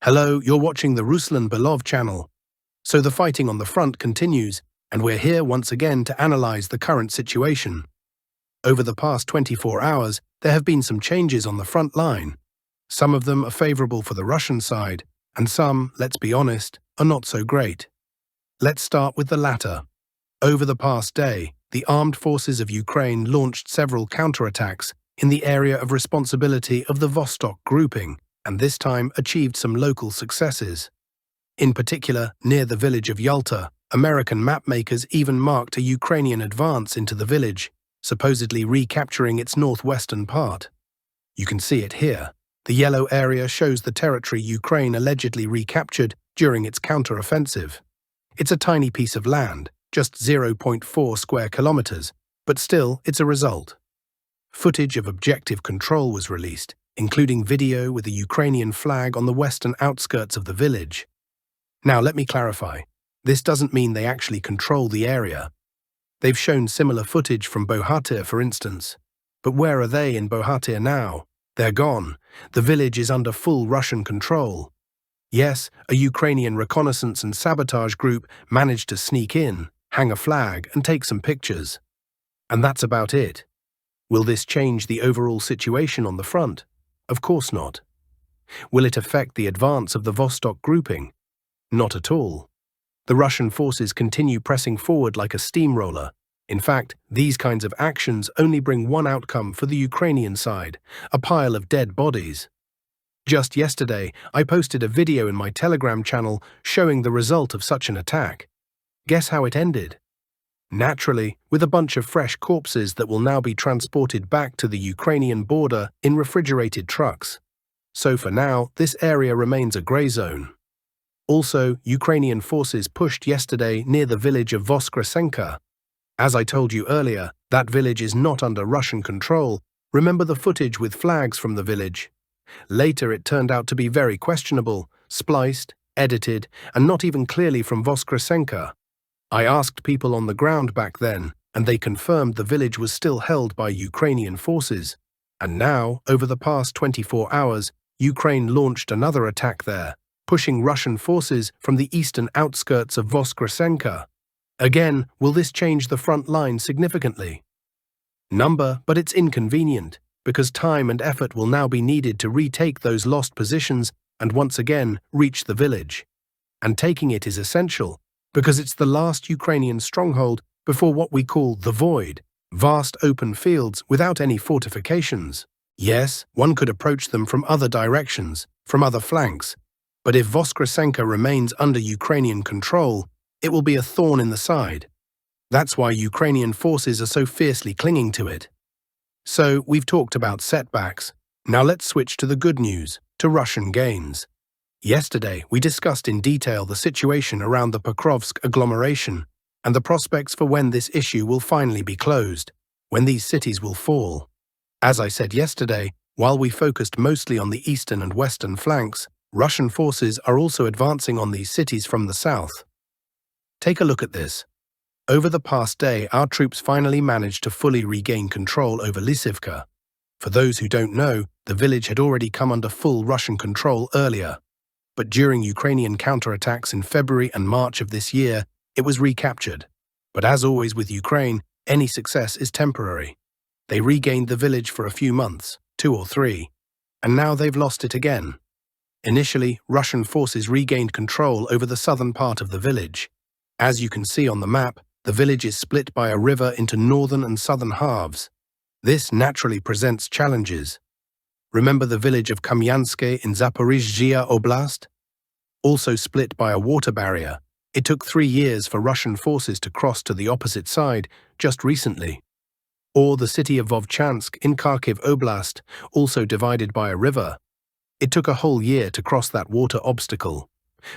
Hello, you're watching the Ruslan Belov channel. So the fighting on the front continues, and we're here once again to analyze the current situation. Over the past 24 hours, there have been some changes on the front line. Some of them are favorable for the Russian side, and some, let's be honest, are not so great. Let's start with the latter. Over the past day, the armed forces of Ukraine launched several counterattacks in the area of responsibility of the Vostok grouping, and this time achieved some local successes. In particular, near the village of Yalta, American mapmakers even marked a Ukrainian advance into the village, supposedly recapturing its northwestern part. You can see it here. The yellow area shows the territory Ukraine allegedly recaptured during its counter-offensive. It's a tiny piece of land, just 0.4 square kilometers, but still, it's a result. Footage of objective control was released, including video with a Ukrainian flag on the western outskirts of the village. Now, let me clarify. This doesn't mean they actually control the area. They've shown similar footage from Bohatyr, for instance. But where are they in Bohatyr now? They're gone. The village is under full Russian control. Yes, a Ukrainian reconnaissance and sabotage group managed to sneak in, hang a flag, and take some pictures. And that's about it. Will this change the overall situation on the front? Of course not. Will it affect the advance of the Vostok grouping? Not at all. The Russian forces continue pressing forward like a steamroller. In fact, these kinds of actions only bring one outcome for the Ukrainian side, a pile of dead bodies. Just yesterday, I posted a video in my Telegram channel showing the result of such an attack. Guess how it ended? Naturally, with a bunch of fresh corpses that will now be transported back to the Ukrainian border in refrigerated trucks. So for now, this area remains a grey zone. Also, Ukrainian forces pushed yesterday near the village of Voskresenka. As I told you earlier, that village is not under Russian control. Remember the footage with flags from the village? Later it turned out to be very questionable, spliced, edited, and not even clearly from Voskresenka. I asked people on the ground back then, and they confirmed the village was still held by Ukrainian forces. And now, over the past 24 hours, Ukraine launched another attack there, pushing Russian forces from the eastern outskirts of Voskresenka. Again, will this change the front line significantly? But it's inconvenient, because time and effort will now be needed to retake those lost positions and once again reach the village. And taking it is essential, because it's the last Ukrainian stronghold before what we call the void, vast open fields without any fortifications. Yes, one could approach them from other directions, from other flanks, but if Voskresenka remains under Ukrainian control, it will be a thorn in the side. That's why Ukrainian forces are so fiercely clinging to it. So, we've talked about setbacks. Now let's switch to the good news, to Russian gains. Yesterday, we discussed in detail the situation around the Pokrovsk agglomeration and the prospects for when this issue will finally be closed, when these cities will fall. As I said yesterday, while we focused mostly on the eastern and western flanks, Russian forces are also advancing on these cities from the south. Take a look at this. Over the past day, our troops finally managed to fully regain control over Lysivka. For those who don't know, the village had already come under full Russian control earlier. But during Ukrainian counterattacks in February and March of this year, it was recaptured. But as always with Ukraine, any success is temporary. They regained the village for a few months, 2 or 3, and now they've lost it again. Initially, Russian forces regained control over the southern part of the village. As you can see on the map, the village is split by a river into northern and southern halves. This naturally presents challenges. Remember the village of Kamyanske in Zaporizhzhia Oblast? Also split by a water barrier. It took 3 years for Russian forces to cross to the opposite side just recently. Or the city of Vovchansk in Kharkiv Oblast, also divided by a river. It took a whole year to cross that water obstacle.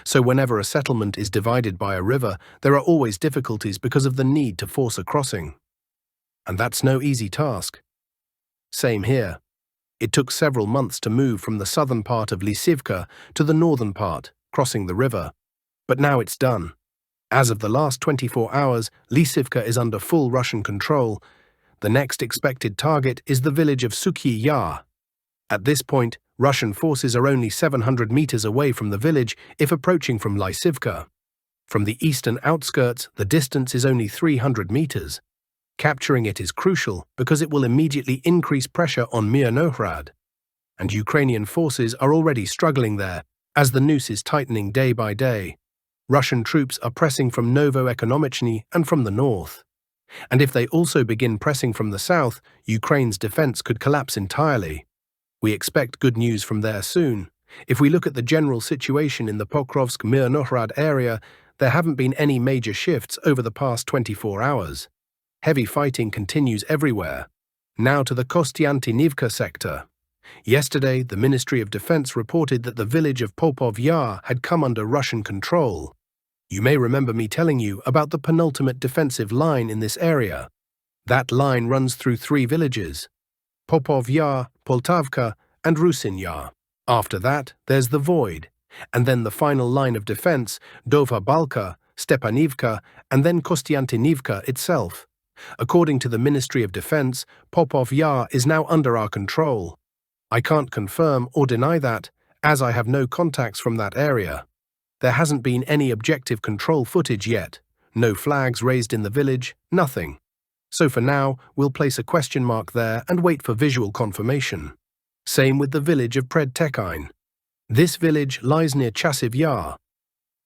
So whenever a settlement is divided by a river, there are always difficulties because of the need to force a crossing. And that's no easy task. Same here. It took several months to move from the southern part of Lysivka to the northern part, crossing the river. But now it's done. As of the last 24 hours, Lysivka is under full Russian control. The next expected target is the village of Sukyi Yar. At this point, Russian forces are only 700 meters away from the village if approaching from Lysivka. From the eastern outskirts, the distance is only 300 meters. Capturing it is crucial because it will immediately increase pressure on Myrnohrad. And Ukrainian forces are already struggling there, as the noose is tightening day by day. Russian troops are pressing from Novoekonomichny and from the north. And if they also begin pressing from the south, Ukraine's defense could collapse entirely. We expect good news from there soon. If we look at the general situation in the Pokrovsk-Myrnohrad area, there haven't been any major shifts over the past 24 hours. Heavy fighting continues everywhere. Now to the Kostiantynivka sector. Yesterday, the Ministry of Defense reported that the village of Popov Yar had come under Russian control. You may remember me telling you about the penultimate defensive line in this area. That line runs through 3 villages: Popov Yar, Poltavka, and Rusin Yar. After that, there's the void, and then the final line of defense, Dova Balka, Stepanivka, and then Kostiantynivka itself. According to the Ministry of Defense, Popov Yar is now under our control. I can't confirm or deny that, as I have no contacts from that area. There hasn't been any objective control footage yet, no flags raised in the village, nothing. So for now, we'll place a question mark there and wait for visual confirmation. Same with the village of Predtekine. This village lies near Chasiv Yar.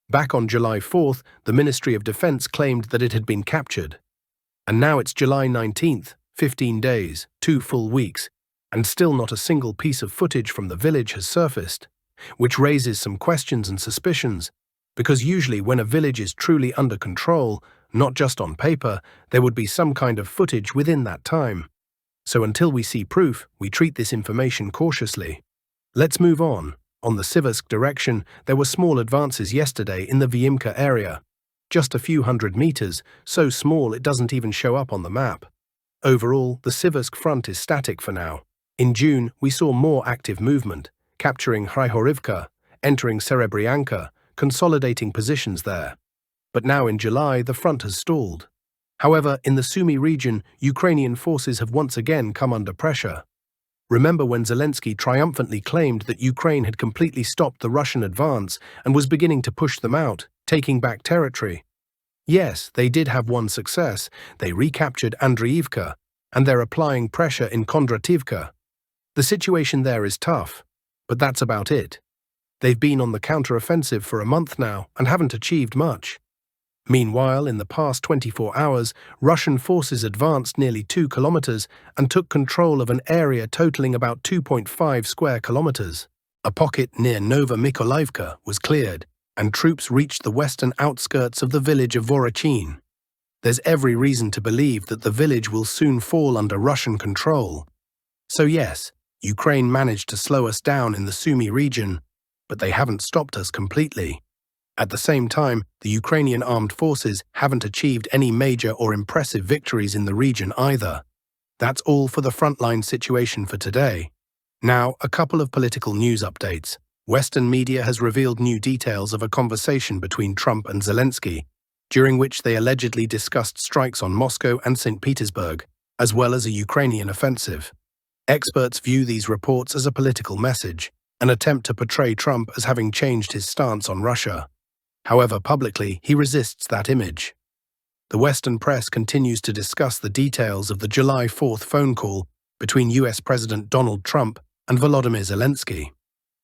Back on July 4th, the Ministry of Defense claimed that it had been captured. And now it's July 19th, 15 days, 2 full weeks, and still not a single piece of footage from the village has surfaced, which raises some questions and suspicions, because usually when a village is truly under control, not just on paper, there would be some kind of footage within that time. So until we see proof, we treat this information cautiously. Let's move on. On the Siversk direction, there were small advances yesterday in the Vyimka area. Just a few hundred meters, so small it doesn't even show up on the map. Overall, the Siversk front is static for now. In June, we saw more active movement, capturing Hryhorivka, entering Serebryanka, consolidating positions there. But now in July, the front has stalled. However, in the Sumy region, Ukrainian forces have once again come under pressure. Remember when Zelensky triumphantly claimed that Ukraine had completely stopped the Russian advance and was beginning to push them out, taking back territory? Yes, they did have one success. They recaptured Andriivka, and they're applying pressure in Kondrativka. The situation there is tough, but that's about it. They've been on the counter-offensive for a month now and haven't achieved much. Meanwhile, in the past 24 hours, Russian forces advanced nearly 2 kilometers and took control of an area totaling about 2.5 square kilometers. A pocket near Nova Mykolaievka was cleared, and troops reached the western outskirts of the village of Vorochin. There's every reason to believe that the village will soon fall under Russian control. So yes, Ukraine managed to slow us down in the Sumy region, but they haven't stopped us completely. At the same time, the Ukrainian armed forces haven't achieved any major or impressive victories in the region either. That's all for the frontline situation for today. Now, a couple of political news updates. Western media has revealed new details of a conversation between Trump and Zelensky, during which they allegedly discussed strikes on Moscow and St. Petersburg, as well as a Ukrainian offensive. Experts view these reports as a political message, an attempt to portray Trump as having changed his stance on Russia. However, publicly, he resists that image. The Western press continues to discuss the details of the July 4th phone call between US President Donald Trump and Volodymyr Zelensky.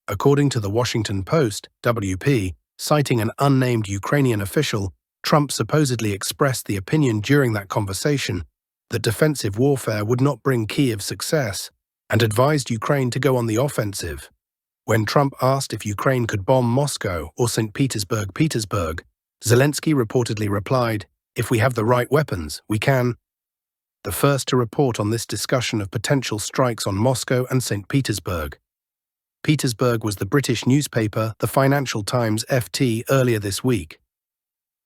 According to the Washington Post, WP, citing an unnamed Ukrainian official, Trump supposedly expressed the opinion during that conversation that defensive warfare would not bring Kyiv success and advised Ukraine to go on the offensive. When Trump asked if Ukraine could bomb Moscow or St. Petersburg, Zelensky reportedly replied, "If we have the right weapons, we can." The first to report on this discussion of potential strikes on Moscow and St. Petersburg. Petersburg was the British newspaper, the Financial Times FT, earlier this week.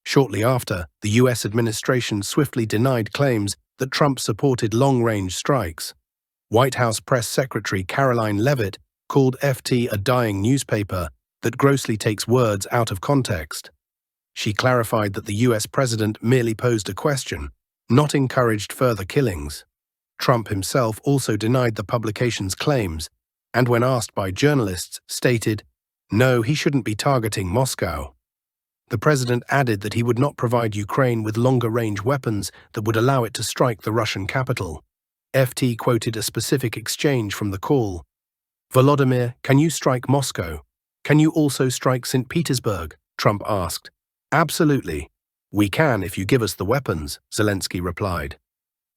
Shortly after, the US administration swiftly denied claims that Trump supported long-range strikes. White House Press Secretary Caroline Leavitt called FT a dying newspaper that grossly takes words out of context. She clarified that the US president merely posed a question, not encouraged further killings. Trump himself also denied the publication's claims, and when asked by journalists, stated, "No, he shouldn't be targeting Moscow." The president added that he would not provide Ukraine with longer-range weapons that would allow it to strike the Russian capital. FT quoted a specific exchange from the call. "Volodymyr, can you strike Moscow? Can you also strike St. Petersburg?" Trump asked. "Absolutely. We can if you give us the weapons," Zelensky replied.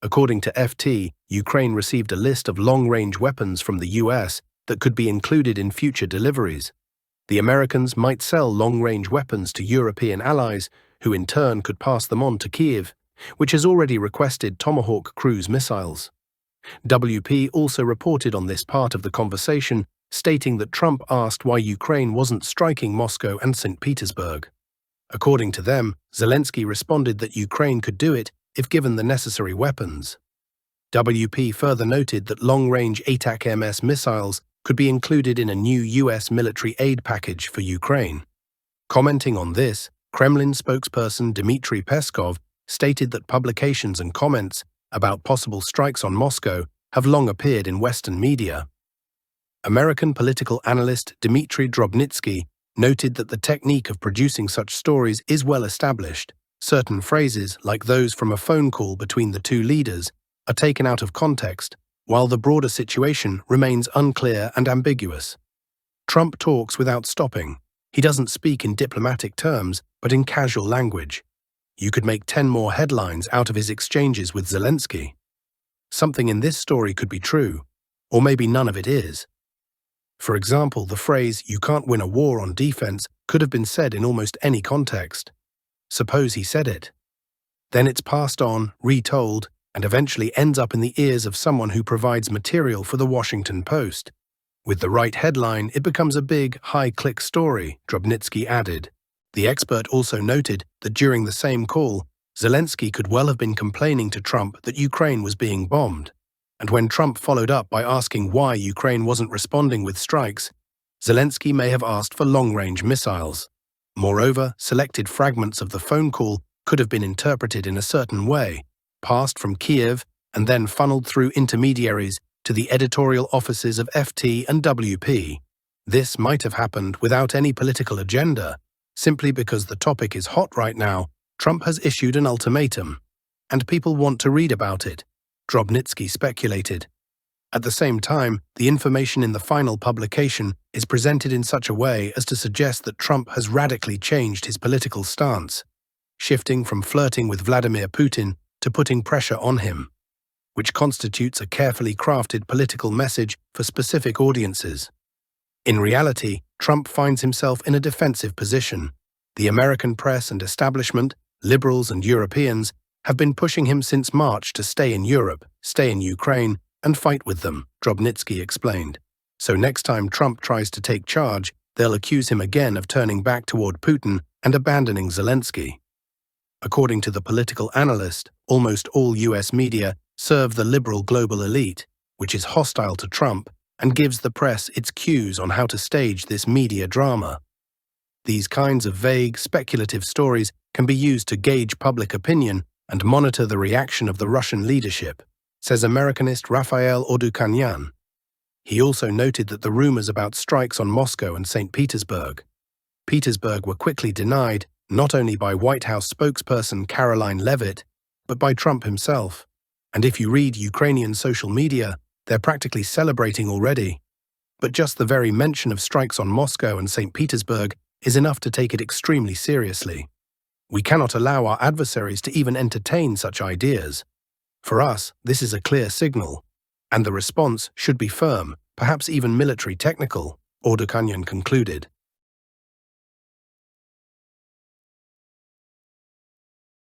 According to FT, Ukraine received a list of long-range weapons from the US that could be included in future deliveries. The Americans might sell long-range weapons to European allies, who in turn could pass them on to Kyiv, which has already requested Tomahawk cruise missiles. WP also reported on this part of the conversation, stating that Trump asked why Ukraine wasn't striking Moscow and St. Petersburg. According to them, Zelensky responded that Ukraine could do it if given the necessary weapons. WP further noted that long-range ATACMS missiles could be included in a new US military aid package for Ukraine. Commenting on this, Kremlin spokesperson Dmitry Peskov stated that publications and comments about possible strikes on Moscow have long appeared in Western media. American political analyst Dmitry Drobnitsky noted that the technique of producing such stories is well established. Certain phrases, like those from a phone call between the two leaders, are taken out of context, while the broader situation remains unclear and ambiguous. Trump talks without stopping. He doesn't speak in diplomatic terms, but in casual language. You could make 10 more headlines out of his exchanges with Zelensky. Something in this story could be true, or maybe none of it is. For example, the phrase, "You can't win a war on defense," could have been said in almost any context. Suppose he said it. Then it's passed on, retold, and eventually ends up in the ears of someone who provides material for the Washington Post. With the right headline, it becomes a big, high-click story, Drobnitsky added. The expert also noted that during the same call, Zelensky could well have been complaining to Trump that Ukraine was being bombed. And when Trump followed up by asking why Ukraine wasn't responding with strikes, Zelensky may have asked for long-range missiles. Moreover, selected fragments of the phone call could have been interpreted in a certain way, passed from Kyiv and then funneled through intermediaries to the editorial offices of FT and WP. This might have happened without any political agenda. Simply because the topic is hot right now, Trump has issued an ultimatum, and people want to read about it, Drobnitsky speculated. At the same time, the information in the final publication is presented in such a way as to suggest that Trump has radically changed his political stance, shifting from flirting with Vladimir Putin to putting pressure on him, which constitutes a carefully crafted political message for specific audiences. In reality, Trump finds himself in a defensive position. The American press and establishment, liberals and Europeans, have been pushing him since March to stay in Europe, stay in Ukraine, and fight with them, Drobnitsky explained. So next time Trump tries to take charge, they'll accuse him again of turning back toward Putin and abandoning Zelensky. According to the political analyst, almost all US media serve the liberal global elite, which is hostile to Trump and gives the press its cues on how to stage this media drama. These kinds of vague, speculative stories can be used to gauge public opinion and monitor the reaction of the Russian leadership, says Americanist Rafael Odukanyan. He also noted that the rumors about strikes on Moscow and St. Petersburg were quickly denied not only by White House spokesperson Caroline Leavitt, but by Trump himself. And if you read Ukrainian social media, they're practically celebrating already. But just the very mention of strikes on Moscow and St. Petersburg is enough to take it extremely seriously. We cannot allow our adversaries to even entertain such ideas. For us, this is a clear signal, and the response should be firm, perhaps even military technical, Odukanyan concluded.